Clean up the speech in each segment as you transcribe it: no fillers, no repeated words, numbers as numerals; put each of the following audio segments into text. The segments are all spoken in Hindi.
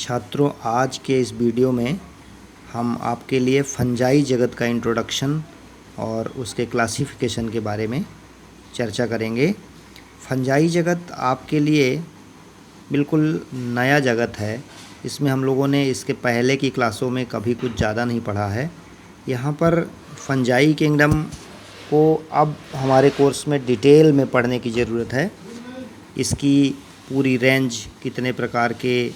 छात्रों, आज के इस वीडियो में हम आपके लिए फंजाई जगत का इंट्रोडक्शन और उसके क्लासिफिकेशन के बारे में चर्चा करेंगे। फंजाई जगत आपके लिए बिल्कुल नया जगत है। इसमें हम लोगों ने इसके पहले की क्लासों में कभी कुछ ज़्यादा नहीं पढ़ा है। यहाँ पर फंजाई किंगडम को अब हमारे कोर्स में डिटेल में पढ़ने की ज़रूरत है। इसकी पूरी रेंज, कितने प्रकार के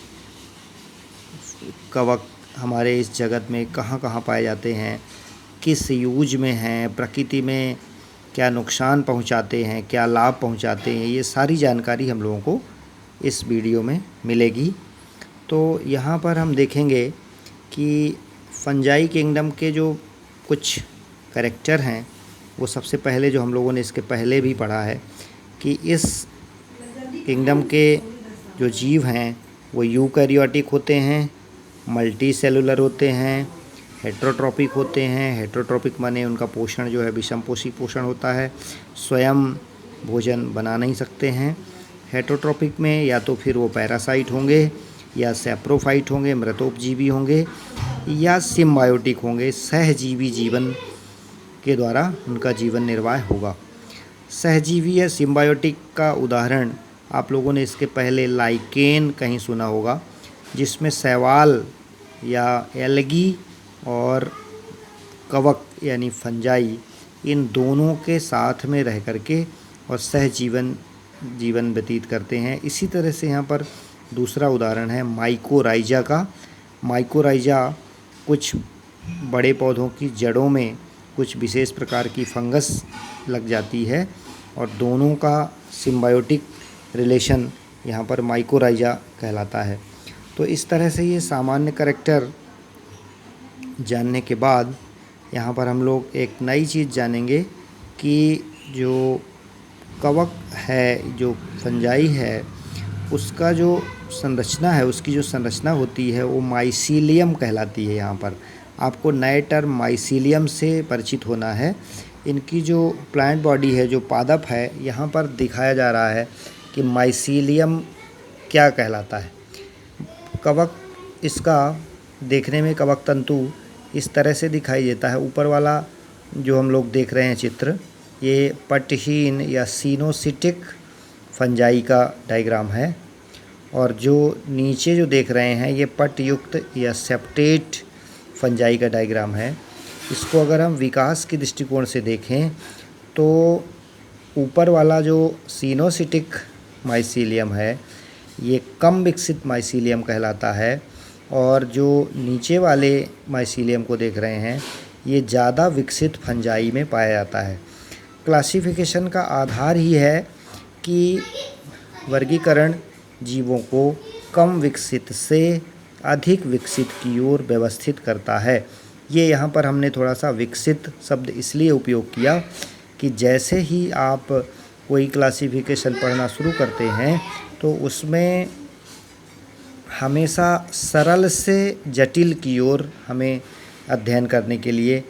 कवक हमारे इस जगत में कहाँ कहाँ पाए जाते हैं, किस यूज में हैं, प्रकृति में क्या नुकसान पहुंचाते हैं, क्या लाभ पहुंचाते हैं, ये सारी जानकारी हम लोगों को इस वीडियो में मिलेगी। तो यहाँ पर हम देखेंगे कि फंजाई किंगडम के जो कुछ कैरेक्टर हैं, वो सबसे पहले जो हम लोगों ने इसके पहले भी पढ़ा है कि इस किंगडम के जो जीव हैं वो यूकैरियोटिक होते हैं, मल्टी सेलुलर होते हैं, हेट्रोट्रॉपिक होते हैं। हेट्रोट्रॉपिक माने उनका पोषण जो है विषमपोषी पोषण होता है, स्वयं भोजन बना नहीं सकते हैं। हेट्रोट्रॉपिक में या तो फिर वो पैरासाइट होंगे, या सैप्रोफाइट होंगे, मृतोपजीवी होंगे, या सिम्बायोटिक होंगे, सहजीवी जीवन के द्वारा उनका जीवन निर्वाह होगा। सहजीवी या सिम्बायोटिक का उदाहरण आप लोगों ने इसके पहले लाइकेन कहीं सुना होगा, जिसमें शैवाल या एल्गी और कवक यानी फंजाई, इन दोनों के साथ में रह करके और जीवन व्यतीत करते हैं। इसी तरह से यहाँ पर दूसरा उदाहरण है माइकोराइजा का। माइकोराइजा कुछ बड़े पौधों की जड़ों में कुछ विशेष प्रकार की फंगस लग जाती है और दोनों का सिम्बायोटिक रिलेशन यहाँ पर माइकोराइजा कहलाता है। तो इस तरह से ये सामान्य कैरेक्टर जानने के बाद यहाँ पर हम लोग एक नई चीज़ जानेंगे कि जो कवक है, जो फंजाई है, उसका जो संरचना है, उसकी जो संरचना होती है वो माइसीलियम कहलाती है। यहाँ पर आपको नए टर्म माइसीलियम से परिचित होना है। इनकी जो प्लांट बॉडी है, जो पादप है, यहाँ पर दिखाया जा रहा है कि माइसीलियम क्या कहलाता है। कवक, इसका देखने में कवक तंतु इस तरह से दिखाई देता है। ऊपर वाला जो हम लोग देख रहे हैं चित्र, ये पटहीन या सिनोसिटिक फंजाई का डायग्राम है, और जो नीचे जो देख रहे हैं ये पटयुक्त या सेप्टेट फंजाई का डायग्राम है। इसको अगर हम विकास के दृष्टिकोण से देखें तो ऊपर वाला जो सिनोसिटिक माइसीलियम है ये कम विकसित माइसीलियम कहलाता है, और जो नीचे वाले माइसीलियम को देख रहे हैं ये ज़्यादा विकसित फंजाई में पाया जाता है। क्लासिफिकेशन का आधार ही है कि वर्गीकरण जीवों को कम विकसित से अधिक विकसित की ओर व्यवस्थित करता है। ये यहाँ पर हमने थोड़ा सा विकसित शब्द इसलिए उपयोग किया कि जैसे ही आप कोई क्लासिफिकेशन पढ़ना शुरू करते हैं तो उसमें हमेशा सरल से जटिल की ओर हमें अध्ययन करने के लिए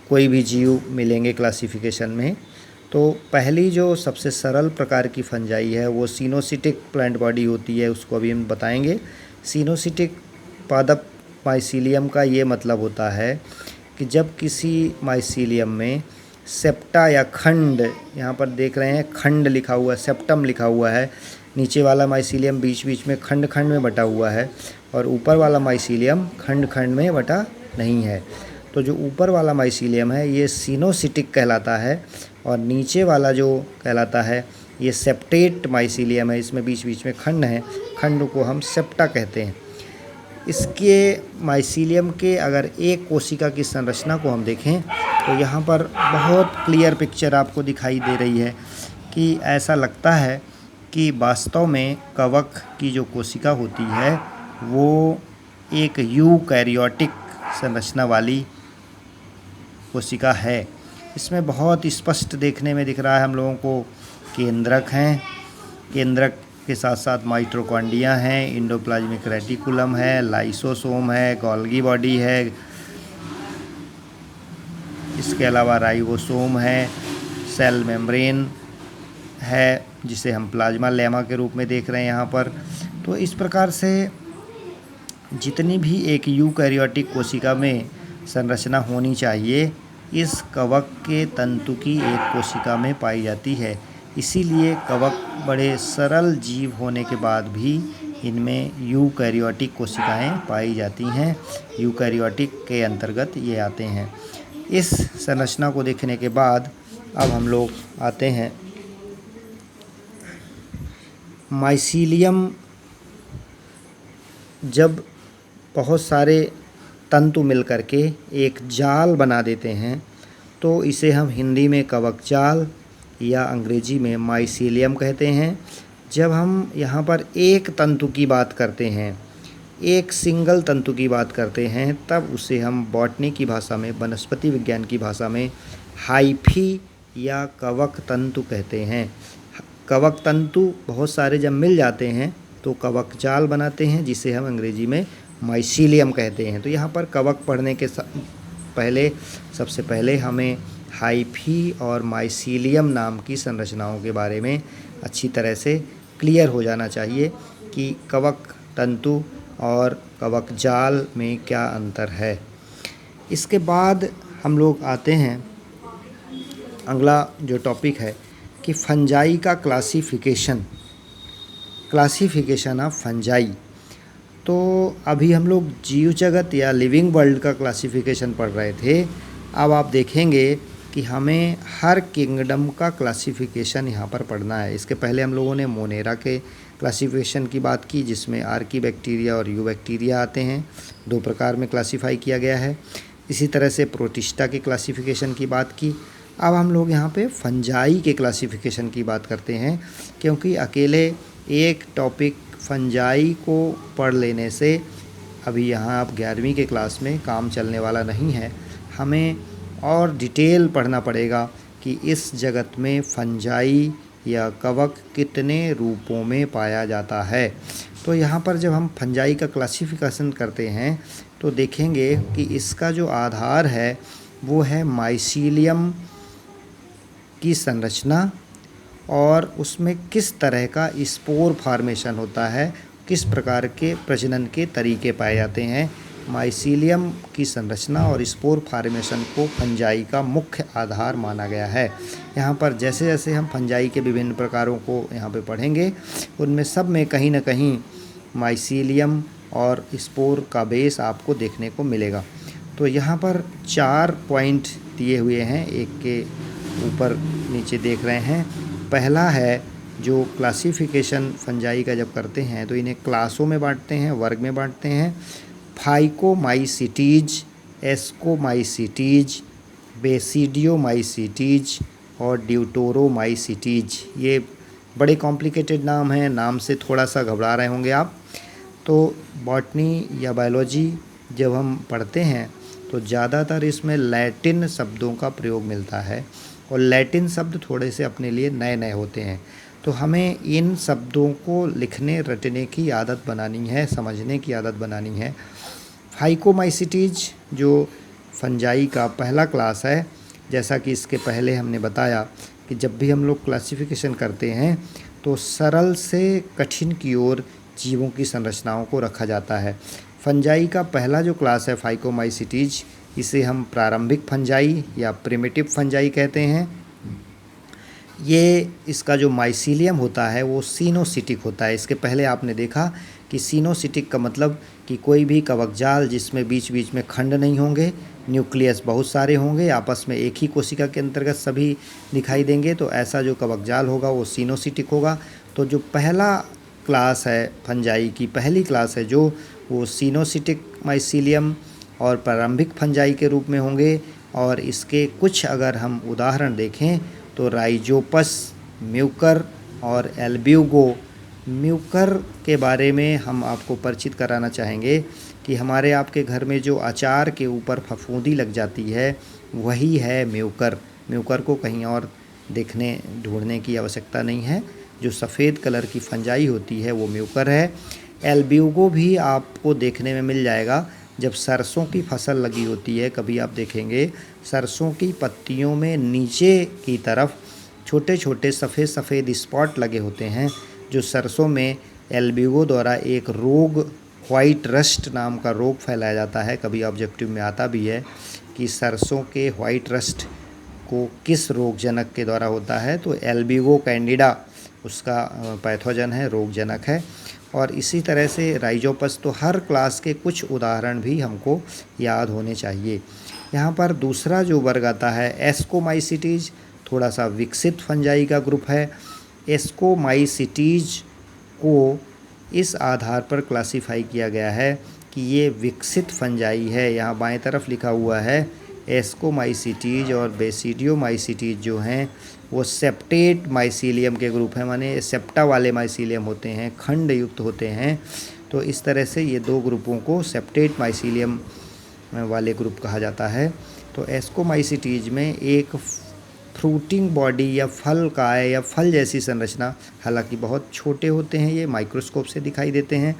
कोई भी जीव मिलेंगे क्लासिफिकेशन में। तो पहली जो सबसे सरल प्रकार की फंजाई है वो सिनोसिटिक प्लांट बॉडी होती है, उसको अभी हम बताएंगे। सिनोसिटिक पादप माइसीलियम का ये मतलब होता है कि जब किसी माइसीलियम में सेप्टा या खंड, यहाँ पर देख रहे हैं खंड लिखा हुआ है, सेप्टम लिखा हुआ है, नीचे वाला माइसीलियम बीच बीच में खंड खंड में बटा हुआ है और ऊपर वाला माइसीलियम खंड खंड में बटा नहीं है। तो जो ऊपर वाला माइसीलियम है ये सिनोसिटिक कहलाता है, और नीचे वाला जो कहलाता है ये सेप्टेट माइसीलियम है। इसमें बीच बीच में खंड हैं, खंड को हम सेप्टा कहते हैं। इसके माइसीलियम के अगर एक कोशिका की संरचना को हम देखें तो यहाँ पर बहुत क्लियर पिक्चर आपको दिखाई दे रही है कि ऐसा लगता है कि वास्तव में कवक की जो कोशिका होती है वो एक यूकैरियोटिक संरचना वाली कोशिका है। इसमें बहुत स्पष्ट देखने में दिख रहा है हम लोगों को केंद्रक हैं, केंद्रक के साथ साथ माइटोकॉन्ड्रिया हैं, इंडोप्लाज्मिक रेटिकुलम है, लाइसोसोम है, गोल्गी बॉडी है, इसके अलावा राइबोसोम है, सेल मेम्ब्रेन है जिसे हम प्लाज्मा लेमा के रूप में देख रहे हैं यहाँ पर। तो इस प्रकार से जितनी भी एक यूकैरियोटिक कोशिका में संरचना होनी चाहिए, इस कवक के तंतु की एक कोशिका में पाई जाती है। इसीलिए कवक बड़े सरल जीव होने के बाद भी इनमें यूकैरियोटिक कोशिकाएं पाई जाती हैं। यूकैरियोटिक के अंतर्गत ये आते हैं। इस संरचना को देखने के बाद अब हम लोग आते हैं माइसीलियम। जब बहुत सारे तंतु मिलकर के एक जाल बना देते हैं तो इसे हम हिंदी में कवक जाल या अंग्रेजी में माइसीलियम कहते हैं। जब हम यहाँ पर एक तंतु की बात करते हैं, एक सिंगल तंतु की बात करते हैं, तब उसे हम बॉटनी की भाषा में, वनस्पति विज्ञान की भाषा में हाइफी या कवक तंतु कहते हैं। कवक तंतु बहुत सारे जब मिल जाते हैं तो कवक जाल बनाते हैं, जिसे हम अंग्रेजी में माइसीलियम कहते हैं। तो यहाँ पर कवक पढ़ने के पहले सबसे पहले हमें हाइफी और माइसीलियम नाम की संरचनाओं के बारे में अच्छी तरह से क्लियर हो जाना चाहिए कि कवक तंतु और कवक जाल में क्या अंतर है। इसके बाद हम लोग आते हैं अगला जो टॉपिक है कि फंजाई का क्लासिफिकेशन ऑफ फंजाई। तो अभी हम लोग जीव जगत या लिविंग वर्ल्ड का क्लासिफिकेशन पढ़ रहे थे। अब आप देखेंगे कि हमें हर किंगडम का क्लासिफिकेशन यहाँ पर पढ़ना है। इसके पहले हम लोगों ने मोनेरा के क्लासिफिकेशन की बात की, जिसमें आर्कीबैक्टीरिया और यूबैक्टीरिया आते हैं। 2 प्रकार में क्लासिफाई किया गया है। इसी तरह से प्रोटिस्टा के क्लासिफिकेशन की बात की। अब हम लोग यहाँ पे फंजाई के क्लासिफिकेशन की बात करते हैं, क्योंकि अकेले एक टॉपिक फंजाई को पढ़ लेने से अभी यहाँ आप 11वीं के क्लास में काम चलने वाला नहीं है। हमें और डिटेल पढ़ना पड़ेगा कि इस जगत में फंजाई या कवक कितने रूपों में पाया जाता है। तो यहाँ पर जब हम फंजाई का क्लासिफिकेशन करते हैं तो देखेंगे कि इसका जो आधार है वो है माइसीलियम की संरचना और उसमें किस तरह का स्पोर फॉर्मेशन होता है, किस प्रकार के प्रजनन के तरीके पाए जाते हैं। माइसीलियम की संरचना और स्पोर फॉर्मेशन को फंजाई का मुख्य आधार माना गया है। यहाँ पर जैसे जैसे हम फंजाई के विभिन्न प्रकारों को यहाँ पे पढ़ेंगे, उनमें सब में कहीं ना कहीं माइसीलियम और स्पोर का बेस आपको देखने को मिलेगा। तो यहाँ पर 4 पॉइंट दिए हुए हैं, एक के ऊपर नीचे देख रहे हैं। पहला है जो क्लासिफिकेशन फंजाई का जब करते हैं तो इन्हें क्लासों में बांटते हैं, वर्ग में बांटते हैं। फाइकोमाइसिटीज, एस्कोमाइसिटीज, बेसिडियोमाइसिटीज और ड्यूटोरोमाइसिटीज। ये बड़े कॉम्प्लिकेटेड नाम हैं, नाम से थोड़ा सा घबरा रहे होंगे आप। तो बॉटनी या बायोलॉजी जब हम पढ़ते हैं तो ज़्यादातर इसमें लैटिन शब्दों का प्रयोग मिलता है और लैटिन शब्द थोड़े से अपने लिए नए नए होते हैं। तो हमें इन शब्दों को लिखने रटने की आदत बनानी है, समझने की आदत बनानी है। फाइकोमाइसिटीज जो फंजाई का पहला क्लास है, जैसा कि इसके पहले हमने बताया कि जब भी हम लोग क्लासिफिकेशन करते हैं तो सरल से कठिन की ओर जीवों की संरचनाओं को रखा जाता है। फंजाई का पहला जो क्लास है फाइकोमाइसिटीज, इसे हम प्रारंभिक फंजाई या प्रिमिटिव फंजाई कहते हैं। ये इसका जो माइसीलियम होता है वो सिनोसिटिक होता है। इसके पहले आपने देखा कि सिनोसिटिक का मतलब कि कोई भी कवकजाल जिसमें बीच बीच में खंड नहीं होंगे, न्यूक्लियस बहुत सारे होंगे, आपस में एक ही कोशिका के अंतर्गत सभी दिखाई देंगे, तो ऐसा जो कवकजाल होगा वो सिनोसिटिक होगा। तो जो पहला क्लास है फंजाई की, पहली क्लास है जो, वो सिनोसिटिक माइसीलियम और प्रारंभिक फंजाई के रूप में होंगे। और इसके कुछ अगर हम उदाहरण देखें तो राइजोपस, म्यूकर और एल्ब्यूगो। म्यूकर के बारे में हम आपको परिचित कराना चाहेंगे कि हमारे आपके घर में जो अचार के ऊपर फफूंदी लग जाती है वही है म्यूकर। म्यूकर को कहीं और देखने ढूंढने की आवश्यकता नहीं है। जो सफ़ेद कलर की फंजाई होती है वो म्यूकर है। एल्ब्यूगो भी आपको देखने में मिल जाएगा जब सरसों की फसल लगी होती है। कभी आप देखेंगे सरसों की पत्तियों में नीचे की तरफ छोटे छोटे सफ़ेद सफ़ेद स्पॉट लगे होते हैं, जो सरसों में एल्ब्यूगो द्वारा एक रोग वाइट रस्ट नाम का रोग फैलाया जाता है। कभी ऑब्जेक्टिव में आता भी है कि सरसों के वाइट रस्ट को किस रोगजनक के द्वारा होता है, तो एल्बिगो कैंडिडा उसका पैथोजन है, रोगजनक है। और इसी तरह से राइजोपस, तो हर क्लास के कुछ उदाहरण भी हमको याद होने चाहिए। यहाँ पर दूसरा जो वर्ग आता है एस्कोमाइसिटीज, थोड़ा सा विकसित फंजाई का ग्रुप है। एस्कोमाइसिटीज को इस आधार पर क्लासिफाई किया गया है कि ये विकसित फंजाई है। यहाँ बाएं तरफ लिखा हुआ है एस्कोमाइसिटीज और बेसिडियोमाइसिटीज जो हैं वो सेप्टेट माइसीलियम के ग्रुप हैं, माने सेप्टा वाले माइसीलियम होते हैं, खंड युक्त होते हैं। तो इस तरह से ये दो ग्रुपों को सेप्टेट माइसीलियम वाले ग्रुप कहा जाता है। तो एस्कोमाइसिटीज में एक फ्रूटिंग बॉडी या फल काय या फल जैसी संरचना, हालांकि बहुत छोटे होते हैं, ये माइक्रोस्कोप से दिखाई देते हैं,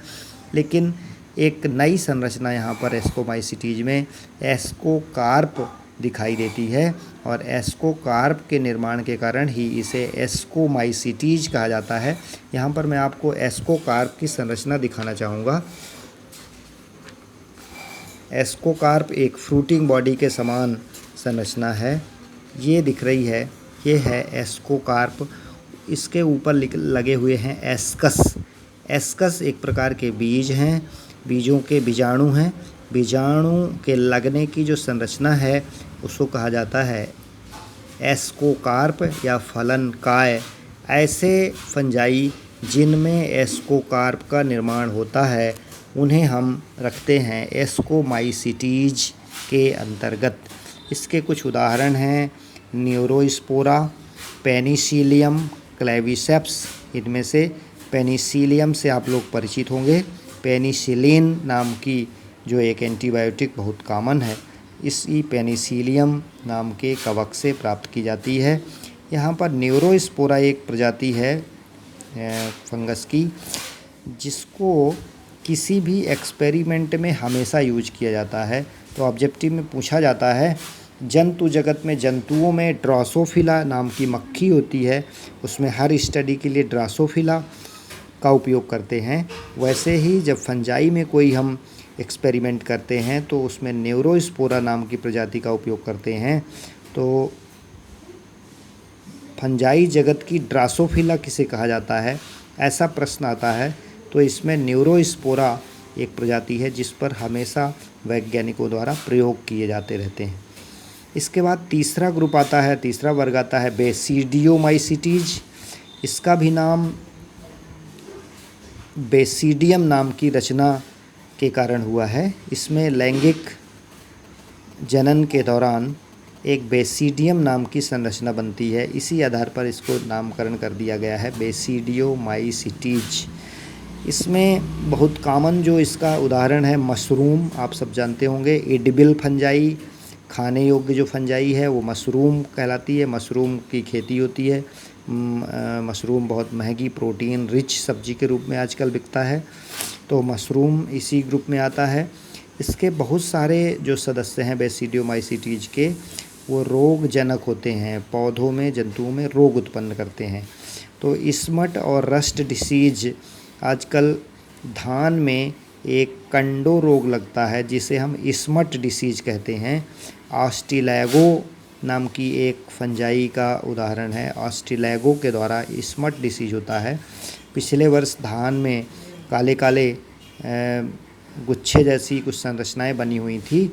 लेकिन एक नई संरचना यहाँ पर एस्कोमाइसिटीज में एस्कोकार्प दिखाई देती है। और एस्कोकार्प के निर्माण के कारण ही इसे एस्कोमाइसिटीज कहा जाता है। यहाँ पर मैं आपको एस्कोकार्प की संरचना दिखाना चाहूँगा। एस्कोकार्प एक फ्रूटिंग बॉडी के समान संरचना है, ये दिख रही है, ये है एस्कोकार्प। इसके ऊपर लगे हुए हैं एस्कस। एस्कस एक प्रकार के बीज हैं, बीजों के बीजाणु हैं। बीजाणु के लगने की जो संरचना है उसको कहा जाता है एस्कोकार्प या फलन काय। ऐसे फंजाई जिनमें एस्कोकार्प का निर्माण होता है उन्हें हम रखते हैं एस्कोमाइसिटीज के अंतर्गत। इसके कुछ उदाहरण हैं न्यूरोस्पोरा, पेनिसिलियम, क्लेविसेप्स। इनमें से पेनिसिलियम से आप लोग परिचित होंगे। पेनिसिलिन नाम की जो एक एंटीबायोटिक बहुत कॉमन है, इसी पेनिसिलियम नाम के कवक से प्राप्त की जाती है। यहाँ पर न्यूरोस्पोरा एक प्रजाति है फंगस की, जिसको किसी भी एक्सपेरिमेंट में हमेशा यूज किया जाता है। तो ऑब्जेक्टिव में पूछा जाता है जंतु जगत में, जंतुओं में ड्रोसोफिला नाम की मक्खी होती है, उसमें हर स्टडी के लिए ड्रोसोफिला का उपयोग करते हैं। वैसे ही जब फंजाई में कोई हम एक्सपेरिमेंट करते हैं तो उसमें न्यूरोस्पोरा नाम की प्रजाति का उपयोग करते हैं। तो फंजाई जगत की ड्रोसोफिला किसे कहा जाता है, ऐसा प्रश्न आता है। तो इसमें न्यूरोस्पोरा एक प्रजाति है जिस पर हमेशा वैज्ञानिकों द्वारा प्रयोग किए जाते रहते हैं। इसके बाद तीसरा ग्रुप आता है, तीसरा वर्ग आता है बेसिडियोमाइसिटीज। इसका भी नाम बेसिडियम नाम की रचना के कारण हुआ है। इसमें लैंगिक जनन के दौरान एक बेसिडियम नाम की संरचना बनती है, इसी आधार पर इसको नामकरण कर दिया गया है बेसिडियोमाइसिटीज। इसमें बहुत कॉमन जो इसका उदाहरण है मशरूम, आप सब जानते होंगे। एडिबल फंजाई, खाने योग्य जो फंजाई है वो मशरूम कहलाती है। मशरूम की खेती होती है। मशरूम बहुत महंगी प्रोटीन रिच सब्जी के रूप में आजकल बिकता है, तो मशरूम इसी ग्रुप में आता है। इसके बहुत सारे जो सदस्य हैं बेसिडियोमाइसिटीज के, वो रोगजनक होते हैं, पौधों में, जंतुओं में रोग उत्पन्न करते हैं। तो स्मट और रस्ट डिसीज, आजकल धान में एक कंडो रोग लगता है जिसे हम स्मट डिसीज कहते हैं। ऑस्ट्रेलेगो नाम की एक फंजाई का उदाहरण है, ऑस्ट्रेलेगो के द्वारा स्मट डिसीज होता है। पिछले वर्ष धान में काले काले गुच्छे जैसी कुछ संरचनाएं बनी हुई थी,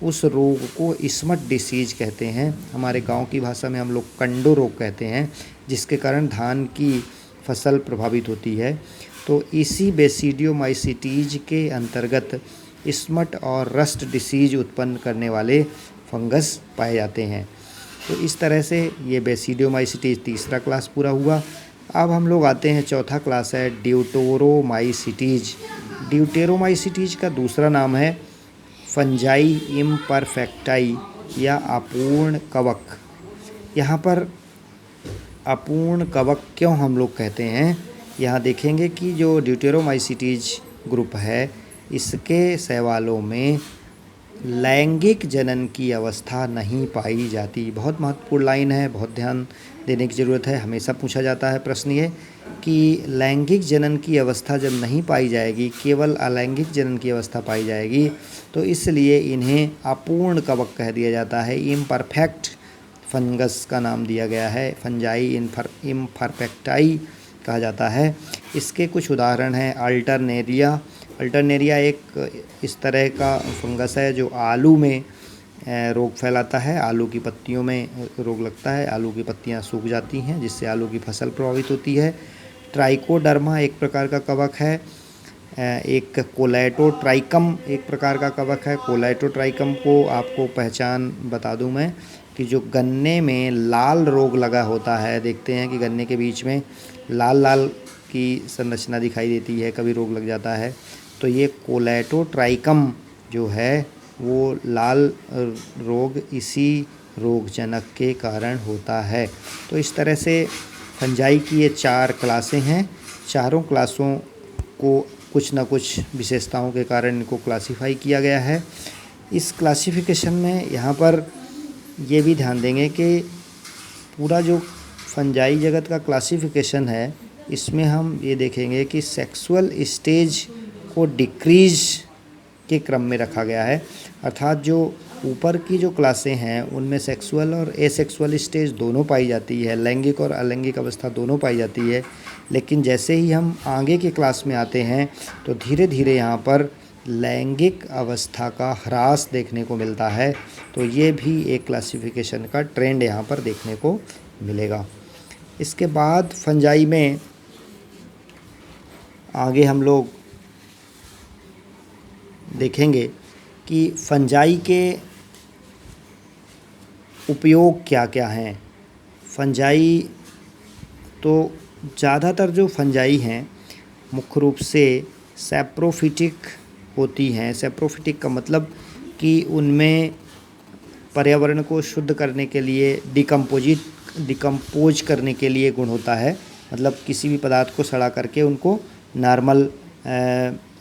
उस रोग को स्मट डिसीज कहते हैं। हमारे गांव की भाषा में हम लोग कंडो रोग कहते हैं, जिसके कारण धान की फसल प्रभावित होती है। तो इसी बेसिडियोमाइसिटीज के अंतर्गत स्मट और रस्ट डिसीज उत्पन्न करने वाले फंगस पाए जाते हैं। तो इस तरह से ये बेसिडियोमाइसिटीज तीसरा क्लास पूरा हुआ। अब हम लोग आते हैं, चौथा क्लास है ड्यूटेरोमाइसिटीज। ड्यूटेरोमाइसिटीज का दूसरा नाम है फंजाई इम्परफेक्टाई या अपूर्ण कवक। यहाँ पर अपूर्ण कवक क्यों हम लोग कहते हैं, यहाँ देखेंगे कि जो ड्यूटेरोमाइसिटीज ग्रुप है इसके शैवालों में लैंगिक जनन की अवस्था नहीं पाई जाती। बहुत महत्वपूर्ण लाइन है, बहुत ध्यान देने की ज़रूरत है। हमेशा पूछा जाता है प्रश्न ये कि लैंगिक जनन की अवस्था जब नहीं पाई जाएगी, केवल अलैंगिक जनन की अवस्था पाई जाएगी, तो इसलिए इन्हें अपूर्ण कवक कह दिया जाता है। इम्परफेक्ट फंगस का नाम दिया गया है, फंजाई इम्परफेक्टाई कहा जाता है। इसके कुछ उदाहरण हैं। अल्टरनेरिया एक इस तरह का फंगस है जो आलू में रोग फैलाता है। आलू की पत्तियों में रोग लगता है, आलू की पत्तियां सूख जाती हैं, जिससे आलू की फसल प्रभावित होती है। ट्राइकोडर्मा एक प्रकार का कवक है। एक कोलेटोट्राइकम एक प्रकार का कवक है। कोलेटोट्राइकम को आपको पहचान बता दूं मैं कि जो गन्ने में लाल रोग लगा होता है, देखते हैं कि गन्ने के बीच में लाल लाल की संरचना दिखाई देती है, कभी रोग लग जाता है, तो ये कोलेटोट्राइकम जो है वो लाल रोग इसी रोगजनक के कारण होता है। तो इस तरह से फंजाई की ये 4 क्लासें हैं। चारों क्लासों को कुछ ना कुछ विशेषताओं के कारण इनको क्लासिफाई किया गया है। इस क्लासिफिकेशन में यहाँ पर ये भी ध्यान देंगे कि पूरा जो फंजाई जगत का क्लासिफिकेशन है, इसमें हम ये देखेंगे कि सेक्सुअल स्टेज को डिक्रीज के क्रम में रखा गया है। अर्थात जो ऊपर की जो क्लासें हैं उनमें सेक्सुअल और एसेक्सुअल स्टेज दोनों पाई जाती है, लैंगिक और अलैंगिक अवस्था दोनों पाई जाती है। लेकिन जैसे ही हम आगे के क्लास में आते हैं तो धीरे धीरे यहाँ पर लैंगिक अवस्था का ह्रास देखने को मिलता है। तो ये भी एक क्लासिफिकेशन का ट्रेंड यहाँ पर देखने को मिलेगा। इसके बाद फंजाई में आगे हम लोग देखेंगे कि फंजाई के उपयोग क्या क्या हैं। फंजाई तो ज़्यादातर जो फंजाई हैं मुख्य रूप से सैप्रोफिटिक होती हैं। सैप्रोफिटिक का मतलब कि उनमें पर्यावरण को शुद्ध करने के लिए डिकम्पोज करने के लिए गुण होता है। मतलब किसी भी पदार्थ को सड़ा करके उनको नॉर्मल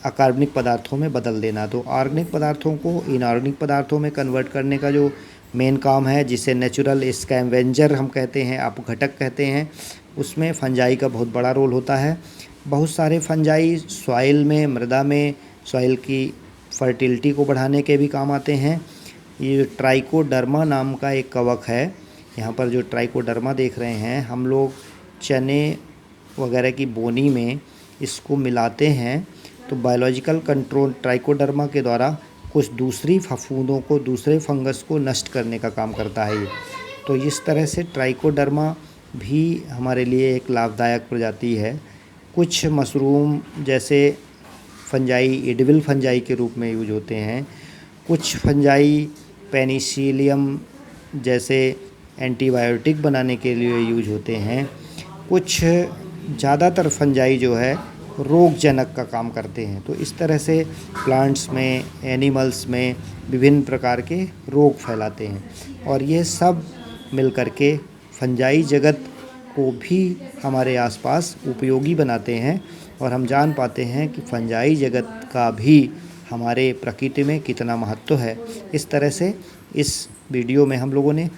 अकार्बनिक पदार्थों में बदल देना। तो ऑर्गेनिक पदार्थों को इनऑर्गेनिक पदार्थों में कन्वर्ट करने का जो मेन काम है, जिसे नेचुरल स्कैवेंजर हम कहते हैं, अपघटक कहते हैं, उसमें फंजाई का बहुत बड़ा रोल होता है। बहुत सारे फंजाई सॉइल में, मृदा में सॉइल की फर्टिलिटी को बढ़ाने के भी काम आते हैं। ये ट्राइकोडर्मा नाम का एक कवक है। यहाँ पर जो ट्राइकोडर्मा देख रहे हैं, हम लोग चने वगैरह की बोनी में इसको मिलाते हैं तो बायोलॉजिकल कंट्रोल ट्राइकोडर्मा के द्वारा कुछ दूसरी फफूंदों को, दूसरे फंगस को नष्ट करने का काम करता है ये। तो इस तरह से ट्राइकोडर्मा भी हमारे लिए एक लाभदायक प्रजाति है। कुछ मशरूम जैसे फंजाई एडिबल फंजाई के रूप में यूज होते हैं। कुछ फंजाई पेनिसिलियम जैसे एंटीबायोटिक बनाने के लिए यूज होते हैं। कुछ ज़्यादातर फंजाई जो है रोगजनक का काम करते हैं। तो इस तरह से प्लांट्स में, एनिमल्स में विभिन्न प्रकार के रोग फैलाते हैं और ये सब मिलकर के फंजाई जगत को भी हमारे आसपास उपयोगी बनाते हैं और हम जान पाते हैं कि फंजाई जगत का भी हमारे प्रकृति में कितना महत्व है। इस तरह से इस वीडियो में हम लोगों ने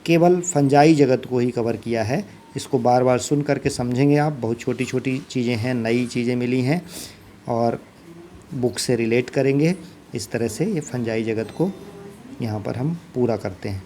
केवल फंजाई जगत को ही कवर किया है। इसको बार बार सुन करके समझेंगे आप। बहुत छोटी छोटी चीज़ें हैं, नई चीज़ें मिली हैं और बुक से रिलेट करेंगे। इस तरह से ये फंजाई जगत को यहाँ पर हम पूरा करते हैं।